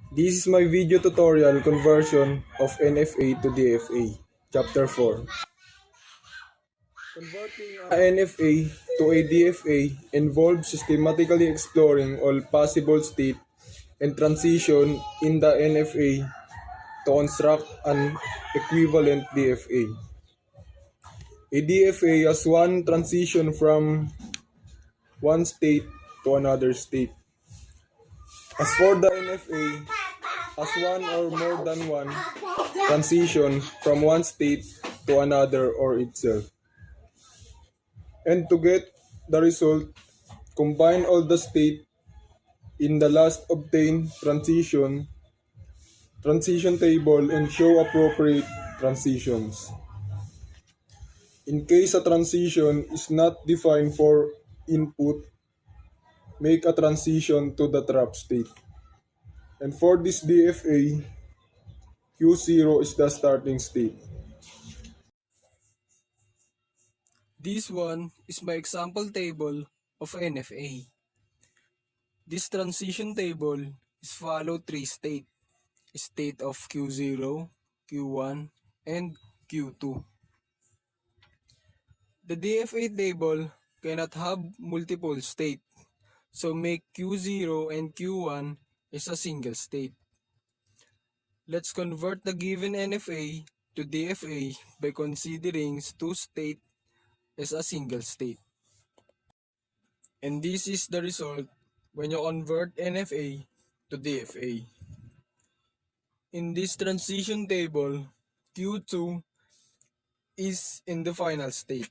This is my video tutorial conversion of NFA to DFA, Chapter 4. Converting a NFA to a DFA involves systematically exploring all possible state and transition in the NFA to construct an equivalent DFA. A DFA has one transition from one state to another state. As for the NFA, has one or more than one transition from one state to another or itself. And to get the result, combine all the state in the last obtained transition table and show appropriate transitions. In case a transition is not defined for input, make a transition to the trap state. And for this DFA, Q0 is the starting state. This one is my example table of NFA. This transition table is follow three states: state of Q0, Q1, and Q2. The DFA table cannot have multiple states, so make Q0 and Q1 is a single state. Let's convert the given NFA to DFA by considering two states as a single state. And this is the result when you convert NFA to DFA. In this transition table, Q2 is in the final state.